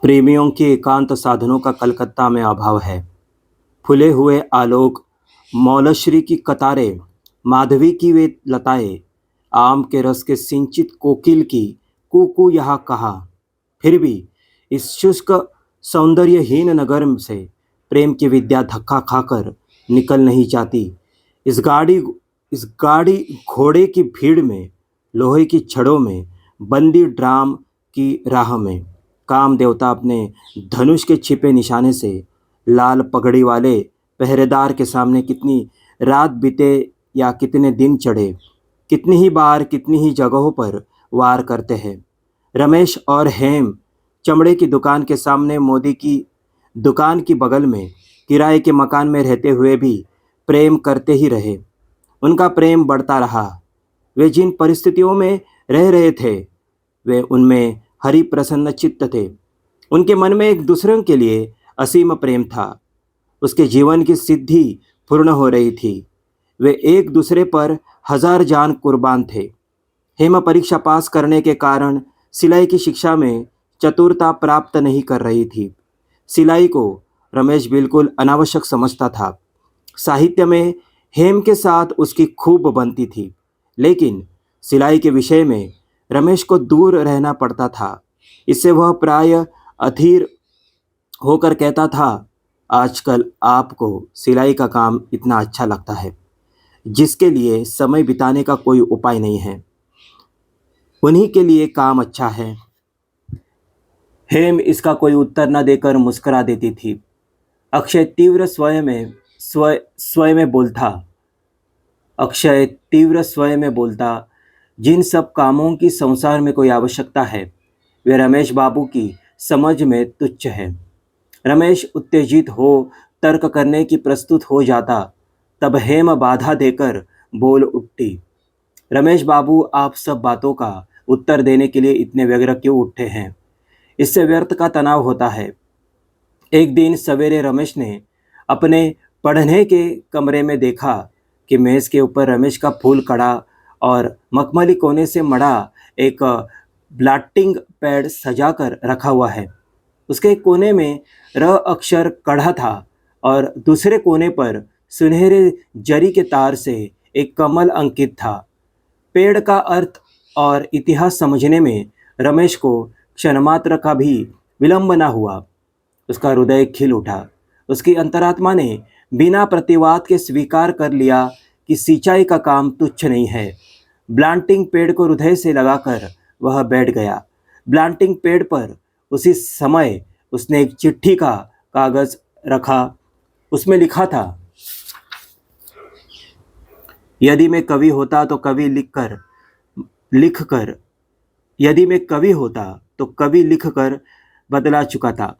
प्रेमियों के एकांत साधनों का कलकत्ता में अभाव है। फूले हुए आलोक, मौलश्री की कतारें, माधवी की वे लताएं, आम के रस के सिंचित कोकिल की कू यहाँ कहा। फिर भी इस शुष्क सौंदर्यहीन नगर से प्रेम की विद्या धक्का खाकर निकल नहीं जाती। इस गाड़ी इस गाड़ी घोड़े की भीड़ में, लोहे की छड़ों में, बंदी ड्राम की राह में, काम देवता अपने धनुष के छिपे निशाने से लाल पगड़ी वाले पहरेदार के सामने कितनी रात बीते या कितने दिन चढ़े, कितनी ही बार कितनी ही जगहों पर वार करते हैं। रमेश और हेम चमड़े की दुकान के सामने, मोदी की दुकान की बगल में, किराए के मकान में रहते हुए भी प्रेम करते ही रहे। उनका प्रेम बढ़ता रहा। वे जिन परिस्थितियों में रह रहे थे, वे उनमें हरि प्रसन्न चित्त थे। उनके मन में एक दूसरे के लिए असीम प्रेम था। उसके जीवन की सिद्धि पूर्ण हो रही थी। वे एक दूसरे पर हजार जान कुर्बान थे। हेमा परीक्षा पास करने के कारण सिलाई की शिक्षा में चतुरता प्राप्त नहीं कर रही थी। सिलाई को रमेश बिल्कुल अनावश्यक समझता था। साहित्य में हेम के साथ उसकी खूब बनती थी, लेकिन सिलाई के विषय में रमेश को दूर रहना पड़ता था। इससे वह प्राय अधीर होकर कहता था, आजकल आपको सिलाई का काम इतना अच्छा लगता है जिसके लिए समय बिताने का कोई उपाय नहीं है, उन्हीं के लिए काम अच्छा है। हेम इसका कोई उत्तर न देकर मुस्कुरा देती थी। अक्षय तीव्र स्वय में बोलता अक्षय तीव्र स्वय में बोलता, जिन सब कामों की संसार में कोई आवश्यकता है वे रमेश बाबू की समझ में तुच्छ है। रमेश उत्तेजित हो तर्क करने की प्रस्तुत हो जाता, तब हेम बाधा देकर बोल उठती, रमेश बाबू, आप सब बातों का उत्तर देने के लिए इतने व्यग्र क्यों उठे हैं? इससे व्यर्थ का तनाव होता है। एक दिन सवेरे रमेश ने अपने पढ़ने के कमरे में देखा कि मेज़ के ऊपर रमेश का फूल कड़ा और मखमली कोने से मढ़ा एक ब्लॉटिंग पैड सजाकर रखा हुआ है। उसके एक कोने में र अक्षर कढ़ा था और दूसरे कोने पर सुनहरे जरी के तार से एक कमल अंकित था। पेड़ का अर्थ और इतिहास समझने में रमेश को क्षणमात्र का भी विलंब न हुआ। उसका हृदय खिल उठा। उसकी अंतरात्मा ने बिना प्रतिवाद के स्वीकार कर लिया कि सिंचाई का काम तुच्छ नहीं है। ब्लांटिंग पेड़ को हृदय से लगाकर वह बैठ गया। ब्लांटिंग पेड़ पर उसी समय उसने एक चिट्ठी का कागज रखा। उसमें लिखा था, यदि मैं कवि होता तो कवि लिखकर यदि मैं कवि होता तो कवि लिखकर बदला चुका था।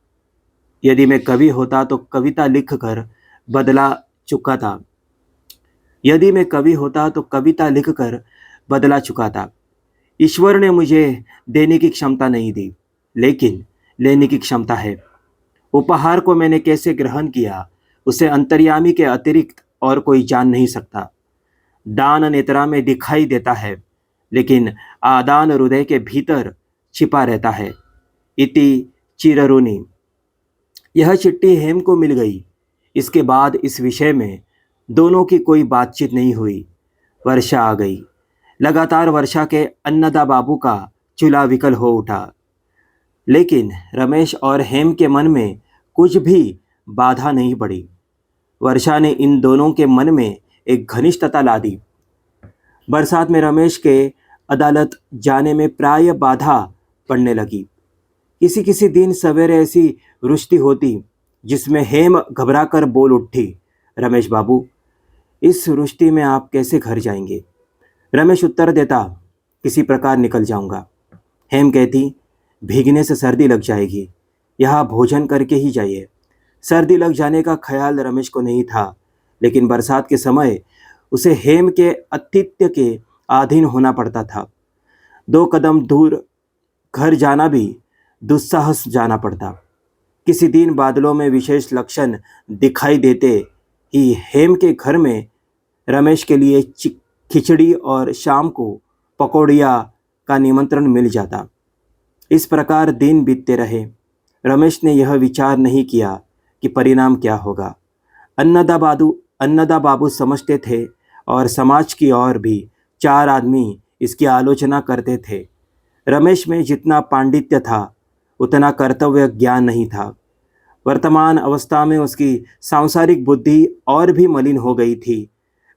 यदि मैं कवि होता तो कविता लिखकर बदला चुका था। यदि मैं कवि होता तो कविता लिखकर बदला चुका था। ईश्वर ने मुझे देने की क्षमता नहीं दी, लेकिन लेने की क्षमता है। उपहार को मैंने कैसे ग्रहण किया, उसे अंतर्यामी के अतिरिक्त और कोई जान नहीं सकता। दान नेत्रा में दिखाई देता है, लेकिन आदान हृदय के भीतर छिपा रहता है। इति चिररुनि। यह चिट्ठी हेम को मिल गई। इसके बाद इस विषय में दोनों की कोई बातचीत नहीं हुई। वर्षा आ गई। लगातार वर्षा के अन्नदा बाबू का चूल्हा विकल हो उठा, लेकिन रमेश और हेम के मन में कुछ भी बाधा नहीं पड़ी। वर्षा ने इन दोनों के मन में एक घनिष्ठता ला दी। बरसात में रमेश के अदालत जाने में प्राय बाधा पड़ने लगी। किसी किसी दिन सवेरे ऐसी वृष्टि होती जिसमें हेम घबराकर बोल उठी, रमेश बाबू, इस वृष्टि में आप कैसे घर जाएंगे? रमेश उत्तर देता, किसी प्रकार निकल जाऊंगा। हेम कहती, भीगने से सर्दी लग जाएगी, यहाँ भोजन करके ही जाइए। सर्दी लग जाने का ख्याल रमेश को नहीं था, लेकिन बरसात के समय उसे हेम के आतिथ्य के अधीन होना पड़ता था। 2 कदम दूर घर जाना भी दुस्साहस जाना पड़ता। किसी दिन बादलों में विशेष लक्षण दिखाई देते ही हेम के घर में रमेश के लिए खिचड़ी और शाम को पकौड़िया का निमंत्रण मिल जाता। इस प्रकार दिन बीतते रहे। रमेश ने यह विचार नहीं किया कि परिणाम क्या होगा। अन्नदा बाबू समझते थे और समाज की और भी 4 आदमी इसकी आलोचना करते थे। रमेश में जितना पांडित्य था उतना कर्तव्य ज्ञान नहीं था। वर्तमान अवस्था में उसकी सांसारिक बुद्धि और भी मलिन हो गई थी।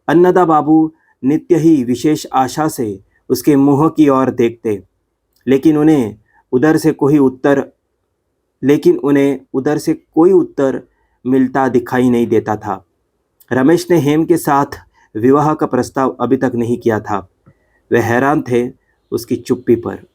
अन्नदा बाबू नित्य ही विशेष आशा से उसके मुंह की ओर देखते, लेकिन उन्हें उधर से कोई उत्तर मिलता दिखाई नहीं देता था। रमेश ने हेम के साथ विवाह का प्रस्ताव अभी तक नहीं किया था। वे हैरान थे उसकी चुप्पी पर।